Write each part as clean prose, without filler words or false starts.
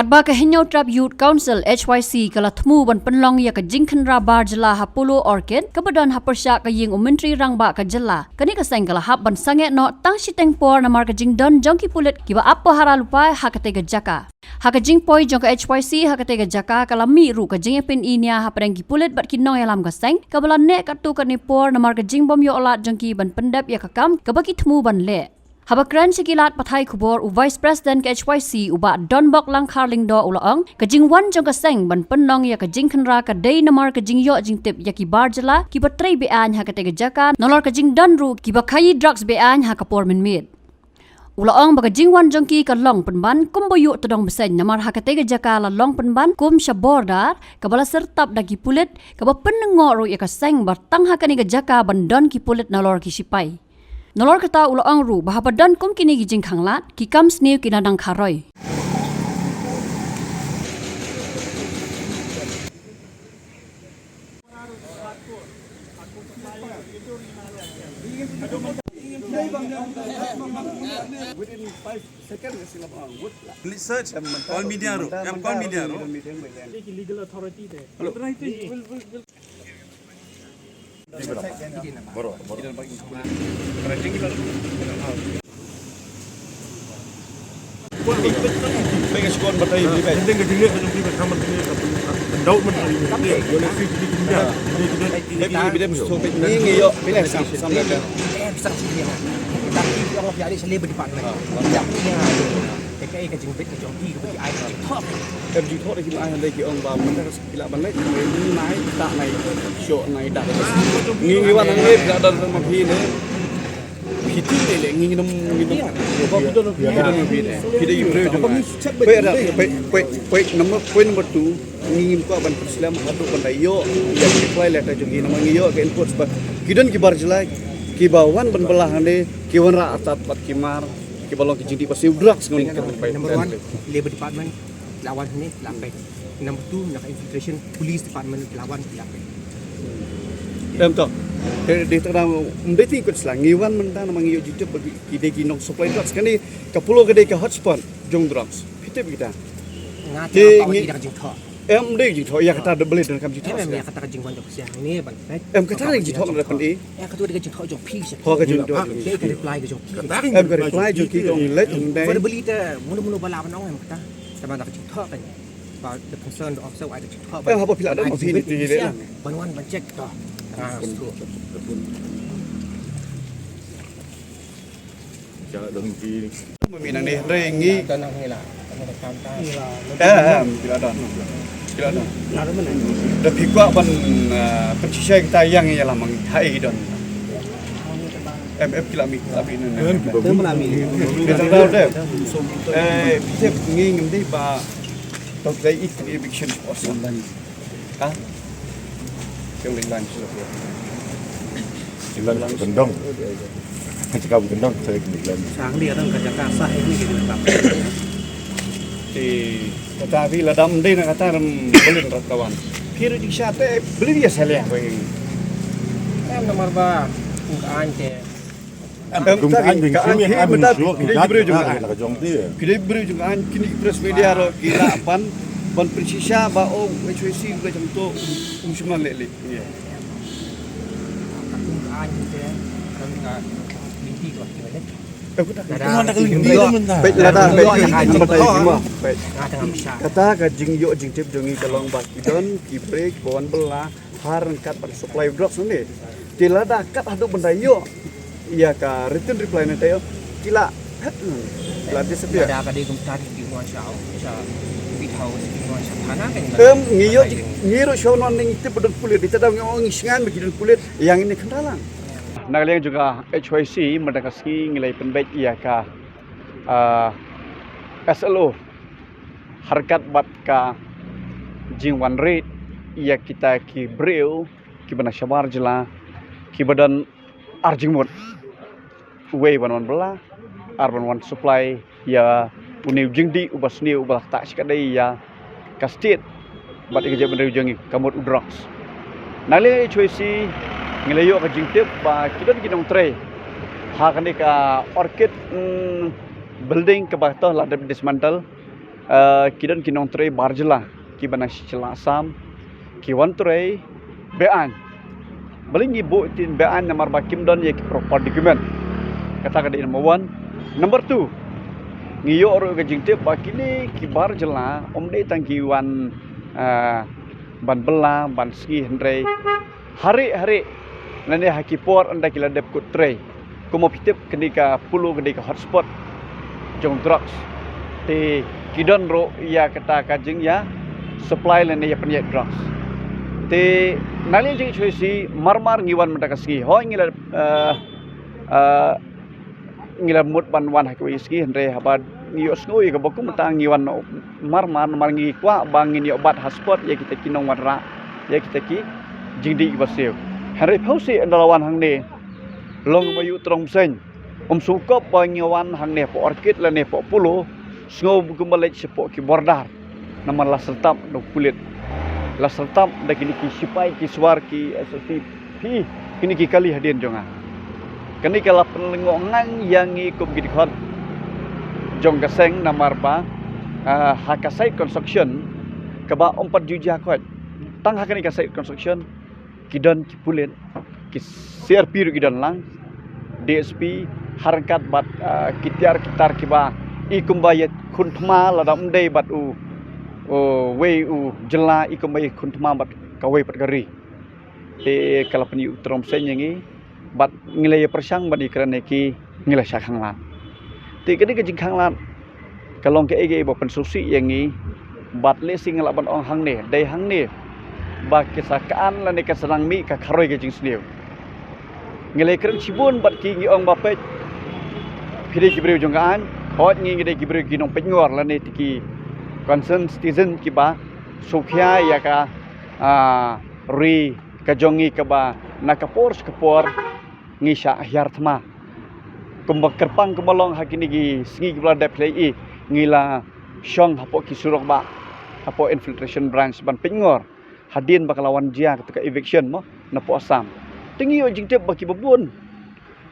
Kadba ka Henyo Trap Youth Council HYC kala thmu ban penlong ya ka jingkhan ra bar jela hapolo orchid kabadan hapersya ka ying umentri rangba ka jela kani ka seng kala hap ban sange no tang shiteng por namar ka jingdon jongki pulet kiba appo hara lupai hakate ga jaka haka jing poi jong ka HYC hakate ga jaka kala mi ru ka jing pin inia hapreng ki pulet bat kinong ya lam ka seng kabala ne ka tu ka ni por namar ka jing bom yo olat jongki ban pendap ya ka kam kabaki thmu ban le Habakran sikilat pathai kubor u Vice President ke HYC uba Don Bok Lang Karling do ulaong kajing wan jong kaseng ban penong ya kajing khenra ka day namar kajing yo jing tip ya ki barjala ki batrei be an ha katega jaka nolor kajing don ru ki bakai drugs be an ha kapor min mit ulaong ba kajing wan jong ki ka long penban kumbo yu todong besen namar ha katega jaka la long penban kum shabordar kabala sertap dagi pulit ka ba penengo ru ya kaseng bartang ha kani jaka ban don ki pulit nolor ki sipai Nolor kata ulaong ru bahapa dan kum kini gijing khanglat ki kam snew kinadang kharoi. Within 5 seconds sila bang wood. Please search all media ro. All media ro. Legal authority there. Boro. Baik skor batai beli baik. Hindi ka dili ka ng privat kaman dili ka. Daw man dili. Wala fi dili kinda. Baik bidem so baik ni ngiyo bila sam dah. Bisa sini ha. Tapi kalau dia ada selebih di depan. Yang ni ha. Cái chừng biết cái chỗ đi cái ai chừng thọ. Em chịu thọ đây khi ai đây thì ông vào mình sẽ kila ban lấy cái máy tạ này chỗ này đặt nghiวันนั้นเลยđãดันมาพี่เนี่ยพี่ที่เลยnghi nằm có cái đóพี่ได้อยู่เรื่อยจังไปอะไรไปน้ำไปน้ำประตูnghiก็ban Islam atau ban dayo yang diplay letter juga nama ngiyo ke input sebab kidan kibar jelek kibawan ban belahan deh kiwan raat pat kimar kibalong kijindi pasti drugs ngon Number 1 Labor Department lawan ni lapek. Number 2 nak infiltration Police Department lawan lapek. Em toh di tengah mendeti ikut selang ngiwan mentang nama ngiyo jitu bagi kide kinong supply drugs kan ni kapulo kede ke hotspot jong drugs kita kita Ngati apa tidak jing thọ. em đây jitu ya kata ada beli dalam kam jitu Em ya kata jing wan jok siang ni ban. em kata lagi jitu ada pendi Ya kata dia jing thọ jok pi. ho ke jitu Dia ke reply ke jok. em ke reply jo ki dong let dong For the dai beli ta mulu bala ban ong em kata. Sama tak jing thọ kan. About the concern of so I jing thọ. em apa pila ada opini di dia Ban wan ban check to. Jangan dengki. meminang ni rengi Tanah ni lah. Tam pila ada dah pikwa ban pencisai kita yang ialah mang hai don em kila mi tapi ni kita tahu deh kita ngingin di ba tok dai it eviction person ah yang lain sudah Silang gendong. Cakap gendong saya kemudian. Sáng đi đang kerja kasar ini gitu Pak. di kata vi la dam dei na kata ram boleh kawan pir di sate beli dia salah bagi Em nomor ba kaan ke. Kum kan ding sini am suok ni dat nak jong dia. kita beri juga kini press media ro kira pan persisya ba o HWC boleh macam tu semua lele ya Kaan ke. Kan enggak mimpi kok gimana. aku tak Mana kali ni mentah. baik lada baik nama tadi semua baik Ada bisa. kata ka jing yo jing tip jongi kalong bak idon ki break bawan belah haran kat pada supply drugs ni kila dah kat adu benda yo iya ka return reply na tayo kila kila dia sedia Ada ka di kum tadi di luar siao. Bisa bitau di luar siao. Hana kan. ngiyo ngiro show non ning tip bedon kulit ditadang ngong isingan begidon kulit yang ini kendalang Nagaliang juga HYC mendekati nilai penbaik ia ka SLO harkat bat ka jingwan rate ia kita ki breu ki bana shamar jela ki badan arjingmut way wan bela arban wan supply ya uniu jingdi ubas niu ubah tak sikadai ya ka state bat ikeje benda jangi kamut udrox nale HYC ngelayo ka jingtip ba kidan ginong tray ha kani ka orchid building ke bawah lah dismantle kidan kinong tray barjela ki banang sicela asam ki wan tray bean baling ibu tin bean namar bakim don ye ki proper document kata kada number 1. Number 2 ngiyo ro ga jingte bakini ki barjela omde tangki wan ban bela ban ski hendrai hari nane hakipor anda kila dep kut tray kumo pitip kenika pulu kenika hotspot jong drugs te kidon ro ya kata kajing ya supply lane ya penyet drugs te nali jing choisi marmar ngiwan mendakaski ho ngila mut ban wan hakwi ski hendrai habad ngiyo snoi ka boku metang ngiwan marmar ngi kwa bangin yo bat hotspot ya kita kinong wadra ya kita ki jingdi baseu hari pausi andalawan hang ne long mayu trong sen sukop banyawan hang ne po orchid la ne po pulo sngo gumalek sepo ki bordar nama la sertap do kulit la sertap da kini ki sipai ki suar ki SSP kini ki kali hadien jonga kini kala penlengongan yang ikum gidkhot jong gaseng namar ba hakasai construction kaba 4 juja kot tang hakani kasai construction kidan kipulen ki CRP kidan lang DSP harkat bat kitar kiba ikum bayat kuntma lada umdai bat we jela ikum bayat kuntma bat kawai pat gari te kala penyu trom senyengi bat ngilai persang bat ikrane ki ngilai sakhang lan te kini ke jingkhang lan kalong ke ege bo pensusi yangi bat le sing laban ong hang ne dai hang ne ba kesakaan la ne kaserang mi ka kharoi ke jing sniu ngilai kren sibun bat ki ngi ong ba pet phide ki breu jongaan hot ngi ngi ki breu ki nong pet ngor la ne tiki concern citizen ki ba sukhya ya ka ri ka jongi ka ba nakapor skapor ngi sha hyar thma kumbak kerpang kemalong hakini gi singi ki bla de play ngila syong hapo ki surok ba hapo infiltration branch ban pet ngor hadin bakalawan jia ketika eviction mo na po asam tingi yo jingtep baki babun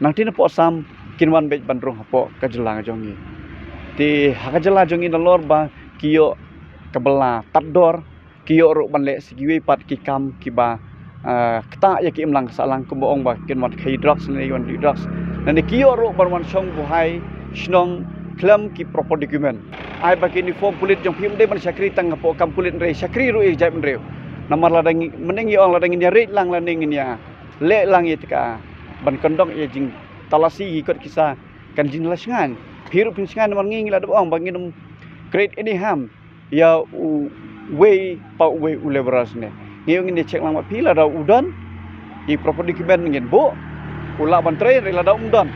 nang tin po asam kinwan bej bandrong hapo kajela jongi ti hakajela jongi dalor ba kiyo kabela tador kiyo ro banle sigiwe pat ki kam ki ba kta ya ki imlang salang kumboong ba kinwan hydrox ne yon hydrox nani kiyo ro barwan song buhai snong klam ki proper document ai baki ni form pulit jong pim de ban syakri tang hapo kam pulit re syakri ro e jai mreu namar ladang menengi ong ladang nya rate lang laning nya le lang itka ban kondok ye jing talasi ikut kisah kan jin lasengan hirup pinsingan namar ngi la ong bangin great anyham ya way pa way uleberas ne ngiong ni cek lang ma pila da udon i proper document ngin bo ula ban train re la da udon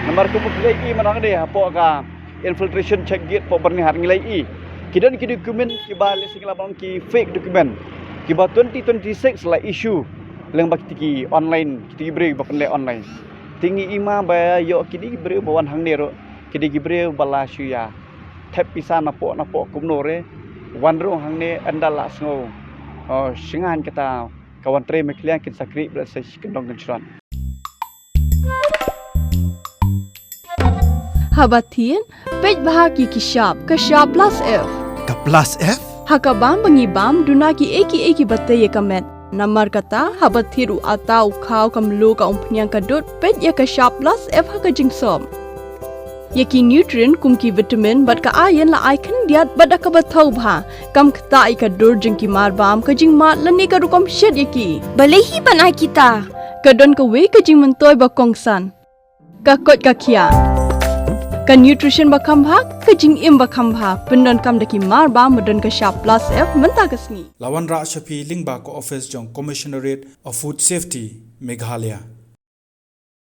namar ku mulai i manang de hapo ka infiltration check gate po berni har ngilai i kidan ki dokumen ki ba le sing la bang ki fake dokumen kiba 2026 la issue leng bakti ki online ki bre bapenle online tingi ima ba yo kidi bre bawan hang nero kidi bre bala shuya thep pisa na po kumnore wanro hang ne andala sngo singan kita kawan tre meklian kin sakri bla se kendong kenchran Habatin pej bahagi ki shop ka shop plus f Ka plus F? hakabam bangibam dunaki eki bataye kamet namar kata habathiru atau khau kamlu ka umpnyang kadut pet ya ka sharp plus f haka jingsom yaki nutrient kumki vitamin bat ka iron la icon diat bada ka bathau bha kam khta I ka dur jingki mar bam ka jing ma lani ka rukom shed yaki balehi banai kita kadon ka we ka jing mentoy ba kongsan ka kot ka khia ka nutrition ba khambha ka jing im ba khambha pendon kam daki mar ba modon ka sharp plus f menta kasni Lawan Ra Shafi Lingba ko office jong Commissionerate of Food Safety Meghalaya